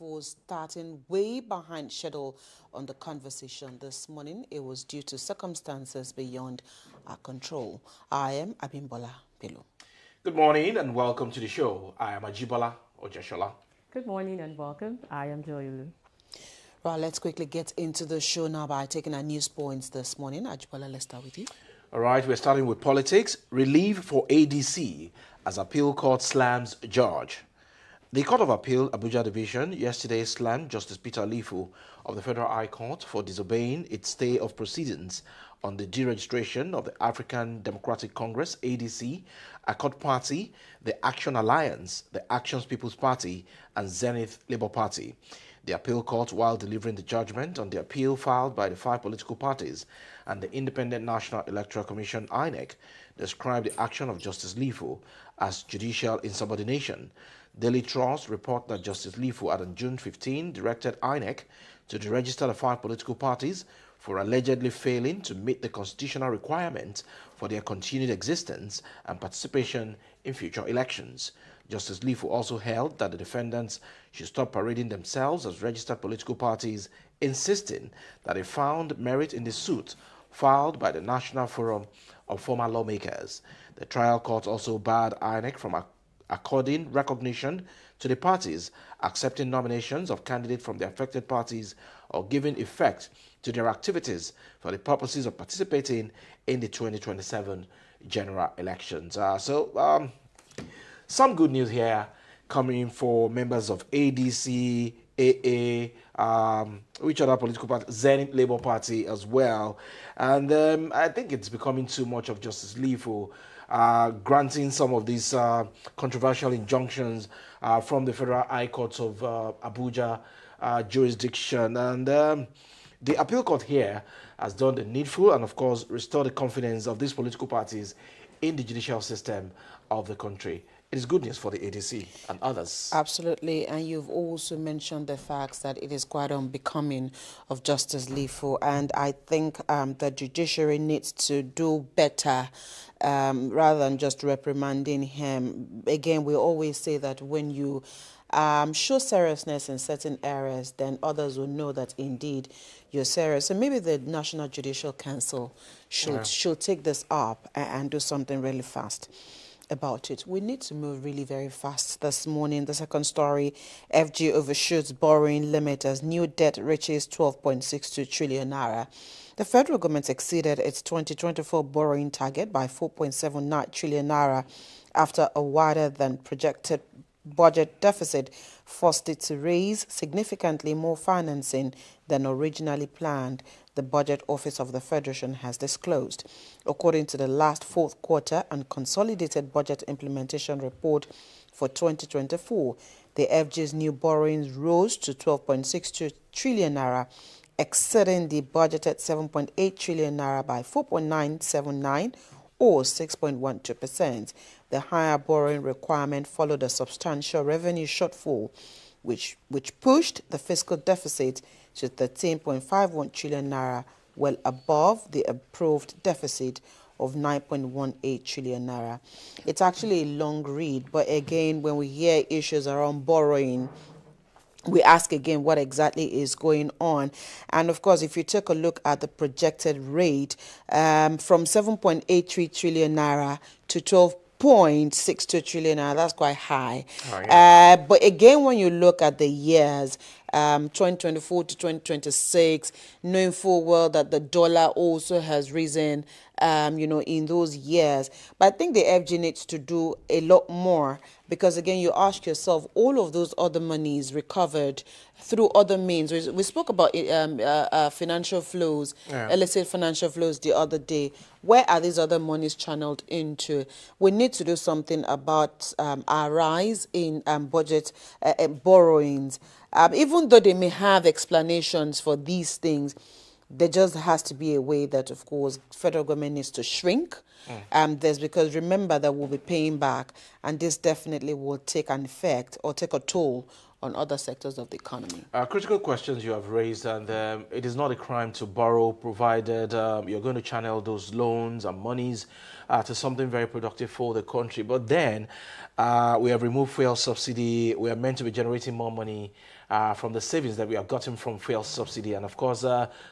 for starting way behind schedule on the conversation this morning. It was due to circumstances beyond our control. I am Abimbola Pelu. Good morning and welcome to the show. I am Ajibola Ojeshola. Good morning and welcome. I am Joyulu. Right, let's quickly get into the show now by taking our news points this morning. Ajibola, let's start with you. All right, we're starting with politics. Relief for ADC as appeal court slams judge. The Court of Appeal, Abuja Division, yesterday slammed Justice Peter Lifu of the Federal High Court for disobeying its stay of proceedings on the deregistration of the African Democratic Congress, ADC, Accord Party, the Action Alliance, the Actions People's Party, and Zenith Labour Party. The appeal court, while delivering the judgment on the appeal filed by the 5 political parties and the Independent National Electoral Commission, INEC, described the action of Justice Lifu as judicial insubordination. Daily Trust report that Justice Lifu had on June 15 directed INEC to deregister the 5 political parties for allegedly failing to meet the constitutional requirements for their continued existence and participation in future elections. Justice Lifu also held that the defendants should stop parading themselves as registered political parties, insisting that they found merit in the suit filed by the National Forum of Former Lawmakers. The trial court also barred INEC from according recognition to the parties, accepting nominations of candidates from the affected parties, or giving effect to their activities for the purposes of participating in the 2027 general elections. Some good news here coming for members of ADC, AA, which other political party, Zenith Labour Party as well. And I think it's becoming too much of Justice Lifu granting some of these controversial injunctions from the Federal High Court of Abuja jurisdiction. And the appeal court here has done the needful and, of course, restored the confidence of these political parties in the judicial system of the country. It is good news for the ADC and others. Absolutely, and you've also mentioned the facts that it is quite unbecoming of Justice Lifu, and I think the judiciary needs to do better rather than just reprimanding him. Again, we always say that when you show seriousness in certain areas, then others will know that indeed you're serious. So maybe the National Judicial Council should take this up and do something really fast about it. We need to move really very fast this morning. The second story, FG overshoots borrowing limit as new debt reaches 12.62 trillion naira. The federal government exceeded its 2024 borrowing target by 4.79 trillion naira after a wider than projected budget deficit forced it to raise significantly more financing than originally planned, the Budget Office of the Federation has disclosed. According to the last fourth quarter and consolidated budget implementation report for 2024, the FG's new borrowings rose to 12.62 trillion naira, exceeding the budgeted 7.8 trillion naira by 4.979 or 6.12%. The higher borrowing requirement followed a substantial revenue shortfall, which pushed the fiscal deficit to 13.51 trillion naira, well above the approved deficit of 9.18 trillion naira. It's actually a long read, but again, when we hear issues around borrowing, we ask again what exactly is going on. And of course, if you take a look at the projected rate from 7.83 trillion naira to 12.62 trillion naira, that's quite high. Oh, yeah. But again, when you look at the years, 2024 to 2026, knowing full well that the dollar also has risen, in those years. But I think the FG needs to do a lot more because, again, you ask yourself, all of those other monies recovered through other means. We spoke about financial flows, illicit financial flows the other day. Where are these other monies channeled into? We need to do something about our rise in budget borrowings. Even though they may have explanations for these things, there just has to be a way that, of course, federal government needs to shrink. There's because remember that we'll be paying back, and this definitely will take an effect or take a toll on other sectors of the economy. Critical questions you have raised, and it is not a crime to borrow, provided you're going to channel those loans and monies to something very productive for the country. But then we have removed fuel subsidy. We are meant to be generating more money from the savings that we have gotten from fuel subsidy. And of course,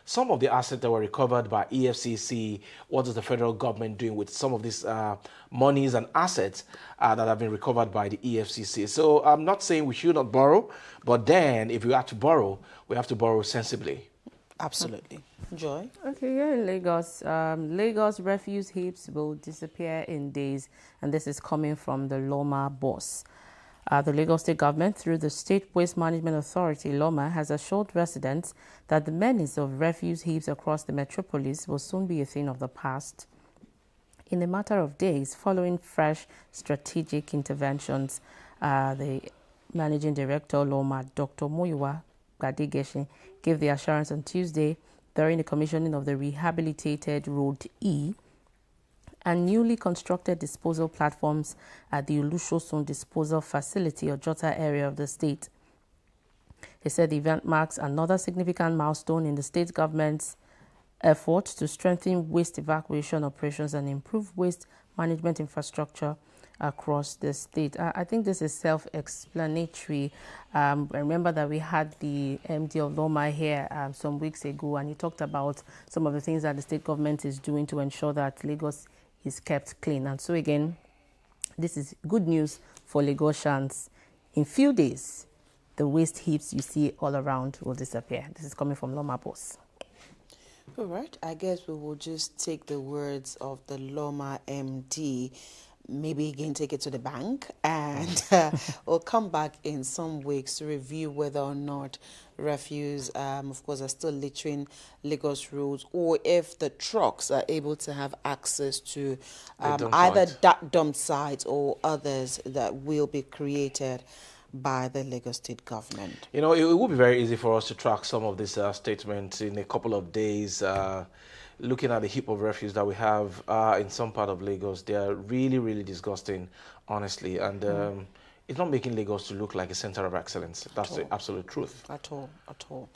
some of the assets that were recovered by EFCC, what is the federal government doing with some of these monies and assets that have been recovered by the EFCC? So I'm not saying we should not borrow, but then if we have to borrow, we have to borrow sensibly. Absolutely. Joy? Okay, here in Lagos, Lagos refuse heaps will disappear in days, and this is coming from the Loma boss. The Lagos State Government, through the State Waste Management Authority, Loma, has assured residents that the menace of refuse heaps across the metropolis will soon be a thing of the past. In a matter of days, following fresh strategic interventions, the Managing Director, Loma, Dr. Muyiwa Gbadegeshi, gave the assurance on Tuesday during the commissioning of the rehabilitated Road E and newly constructed disposal platforms at the Olusosun Disposal Facility, Ojota area of the state. He said the event marks another significant milestone in the state government's effort to strengthen waste evacuation operations and improve waste management infrastructure across the state. I think this is self-explanatory. I remember that we had the MD of Loma here some weeks ago, and he talked about some of the things that the state government is doing to ensure that Lagos is kept clean. And so again, this is good news for Lagosians. In few days, the waste heaps you see all around will disappear. This is coming from Loma Boss. All right, I guess we will just take the words of the Loma MD, maybe again take it to the bank, and we'll come back in some weeks to review whether or not refuse, of course, are still littering Lagos roads, or if the trucks are able to have access to either dump sites or others that will be created by the Lagos State government. You know, it would be very easy for us to track some of these statements in a couple of days. Looking at the heap of refuse that we have in some part of Lagos, they are really, really disgusting, honestly. And it's not making Lagos to look like a center of excellence. That's the absolute truth. At all, at all.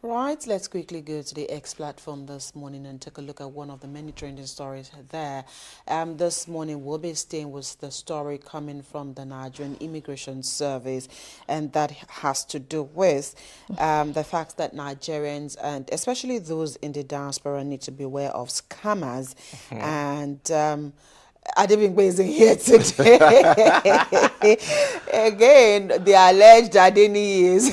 Right, let's quickly go to the X platform this morning and take a look at one of the many trending stories there. This morning, we'll be staying with the story coming from the Nigerian Immigration Service, and that has to do with the fact that Nigerians, and especially those in the diaspora, need to be aware of scammers. And Adebingbe isn't here today. Again, the alleged Adeni is.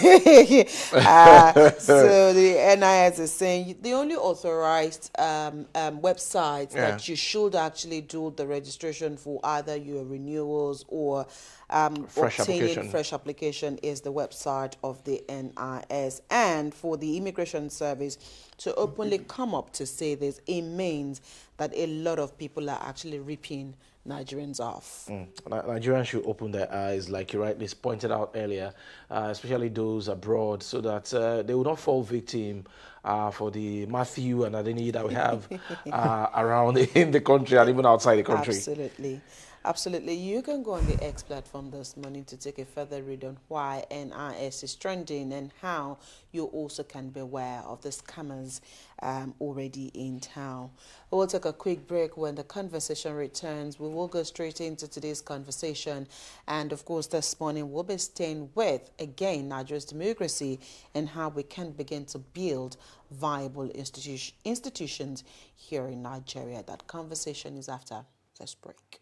So the NIS is saying the only authorized websites that you should actually do the registration for either your renewals or obtaining fresh application is the website of the NIS. And for the Immigration Service to openly come up to say this, it means that a lot of people are actually ripping Nigerians off. Nigerians should open their eyes, like you rightly pointed out earlier, especially those abroad, so that they will not fall victim for the Matthew and Adeni that we have around in the country and even outside the country. Absolutely. Absolutely. You can go on the X platform this morning to take a further read on why NIS is trending and how you also can be aware of the scammers already in town. We'll take a quick break. When the conversation returns, we will go straight into today's conversation. And of course, this morning we'll be staying with, again, Nigeria's democracy and how we can begin to build viable institutions here in Nigeria. That conversation is after this break.